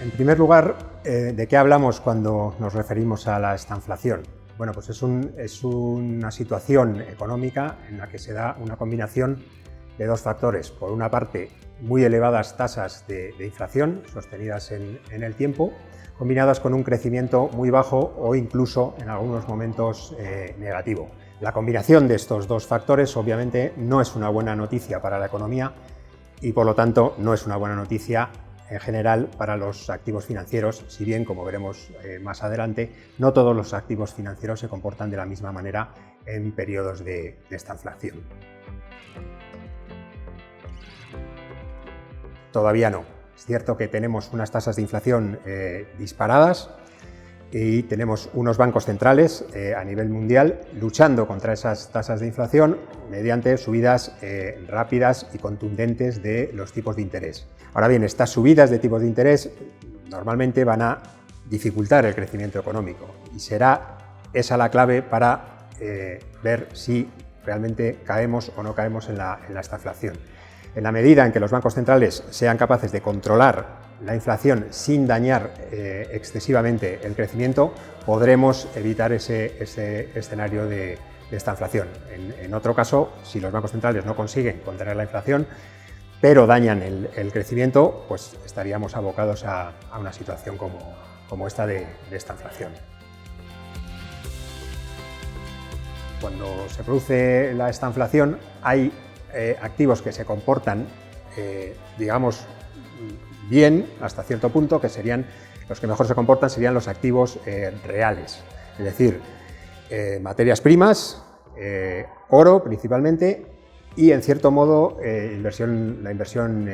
En primer lugar, ¿de qué hablamos cuando nos referimos a la estanflación? Bueno, pues es una situación económica en la que se da una combinación de dos factores. Por una parte, muy elevadas tasas de inflación sostenidas en el tiempo, combinadas con un crecimiento muy bajo o incluso en algunos momentos negativo. La combinación de estos dos factores obviamente no es una buena noticia para la economía y por lo tanto no es una buena noticia en general para los activos financieros, si bien, como veremos más adelante, no todos los activos financieros se comportan de la misma manera en periodos de estanflación. Todavía no. Es cierto que tenemos unas tasas de inflación disparadas y tenemos unos bancos centrales a nivel mundial luchando contra esas tasas de inflación mediante subidas rápidas y contundentes de los tipos de interés. Ahora bien, estas subidas de tipos de interés normalmente van a dificultar el crecimiento económico y será esa la clave para ver si realmente caemos o no caemos en la estanflación. En la medida en que los bancos centrales sean capaces de controlar la inflación sin dañar excesivamente el crecimiento, podremos evitar ese escenario de estanflación. En otro caso, si los bancos centrales no consiguen contener la inflación, pero dañan el crecimiento, pues estaríamos abocados a una situación como esta de estanflación. Cuando se produce la estanflación, hay activos que se comportan, digamos, bien hasta cierto punto, que serían los que mejor se comportan, serían los activos reales, es decir, materias primas, oro principalmente y en cierto modo la inversión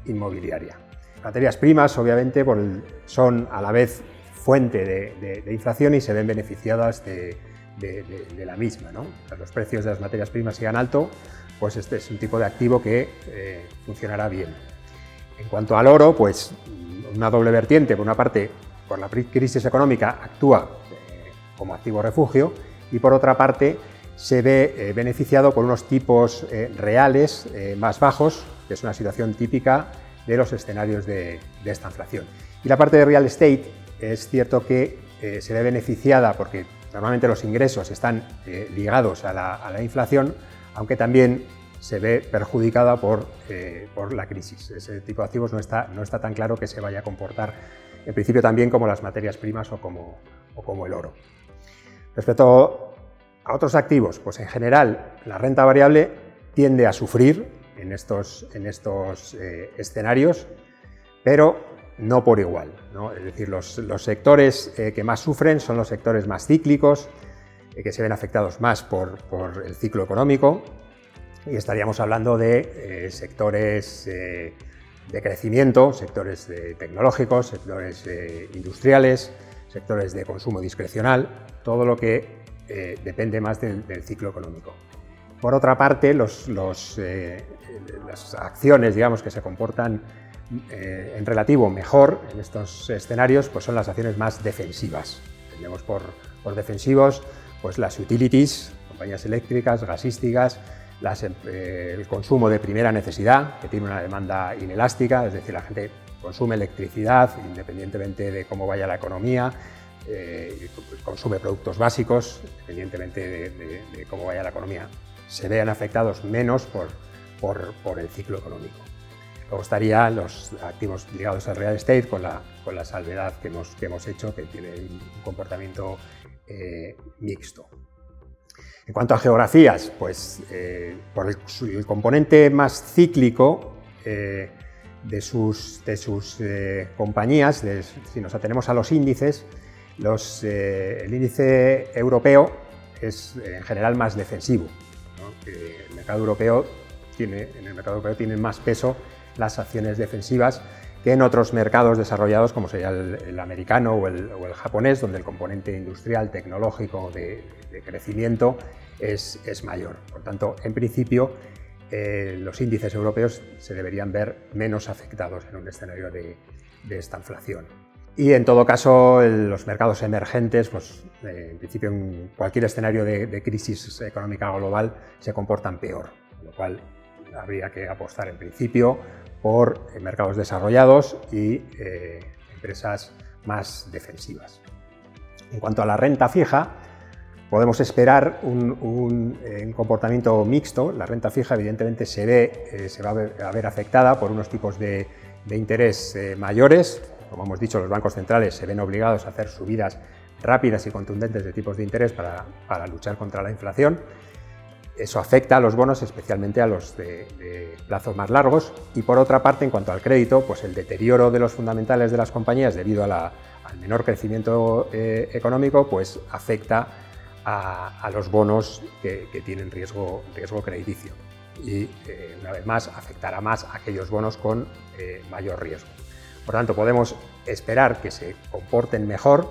inmobiliaria. Materias primas obviamente son a la vez fuente de inflación y se ven beneficiadas de la misma, ¿no? O sea, los precios de las materias primas sigan alto, pues este es un tipo de activo que funcionará bien. En cuanto al oro, pues una doble vertiente. Por una parte, por la crisis económica actúa como activo refugio y por otra parte se ve beneficiado por unos tipos reales más bajos, que es una situación típica de los escenarios de estanflación. Y la parte de real estate es cierto que se ve beneficiada porque normalmente los ingresos están ligados a la inflación, aunque también se ve perjudicada por la crisis. Ese tipo de activos no está tan claro que se vaya a comportar en principio también como las materias primas o como el oro. Respecto a otros activos, pues en general la renta variable tiende a sufrir en estos escenarios, pero no por igual, ¿no? Es decir, los sectores que más sufren son los sectores más cíclicos, que se ven afectados más por el ciclo económico, y estaríamos hablando de sectores de crecimiento, sectores tecnológicos, sectores industriales, sectores de consumo discrecional, todo lo que depende más del ciclo económico. Por otra parte, las acciones, digamos, que se comportan en relativo mejor en estos escenarios, pues son las acciones más defensivas. Tenemos por defensivos pues las utilities, compañías eléctricas, gasísticas, el consumo de primera necesidad, que tiene una demanda inelástica, es decir, la gente consume electricidad independientemente de cómo vaya la economía, consume productos básicos independientemente de cómo vaya la economía. Se vean afectados menos por el ciclo económico. Luego estarían los activos ligados al real estate con la salvedad que hemos hecho, que tiene un comportamiento mixto. En cuanto a geografías, pues por el componente más cíclico de sus compañías, si nos atenemos a los índices, el índice europeo es en general más defensivo, ¿no? En el mercado europeo tienen más peso las acciones defensivas que en otros mercados desarrollados como sería el americano o el japonés, donde el componente industrial, tecnológico, de crecimiento es mayor. Por tanto, en principio, los índices europeos se deberían ver menos afectados en un escenario de estanflación. Y en todo caso, los mercados emergentes, pues, en principio en cualquier escenario de crisis económica global se comportan peor, con lo cual habría que apostar en principio por mercados desarrollados y en empresas más defensivas. En cuanto a la renta fija, podemos esperar un comportamiento mixto. La renta fija evidentemente se va a ver afectada por unos tipos de interés mayores. Como hemos dicho, los bancos centrales se ven obligados a hacer subidas rápidas y contundentes de tipos de interés para luchar contra la inflación. Eso afecta a los bonos, especialmente a los de plazos más largos. Y por otra parte, en cuanto al crédito, pues el deterioro de los fundamentales de las compañías debido al menor crecimiento económico, pues afecta a los bonos que tienen riesgo crediticio. Y una vez más, afectará más a aquellos bonos con mayor riesgo. Por tanto, podemos esperar que se comporten mejor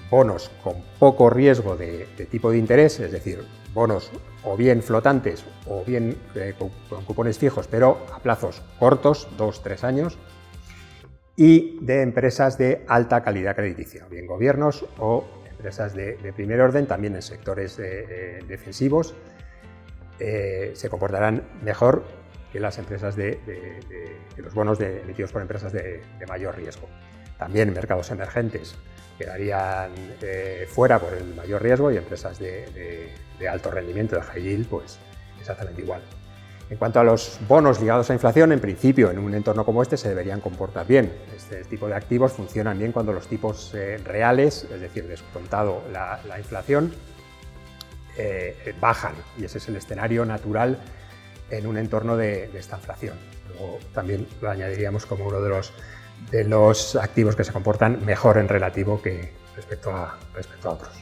bonos con poco riesgo de tipo de interés, es decir, bonos o bien flotantes o bien con cupones fijos, pero a plazos cortos, 2-3 años, y de empresas de alta calidad crediticia, bien gobiernos o empresas de primer orden, también en sectores defensivos, se comportarán mejor que las empresas que los bonos emitidos por empresas de mayor riesgo. También mercados emergentes quedarían fuera por el mayor riesgo y empresas de alto rendimiento, de high yield, pues exactamente igual. En cuanto a los bonos ligados a inflación, en principio en un entorno como este se deberían comportar bien. Este tipo de activos funcionan bien cuando los tipos reales, es decir, descontado la inflación, bajan, y ese es el escenario natural en un entorno de esta inflación. Luego también lo añadiríamos como uno de los activos que se comportan mejor en relativo que respecto a otros.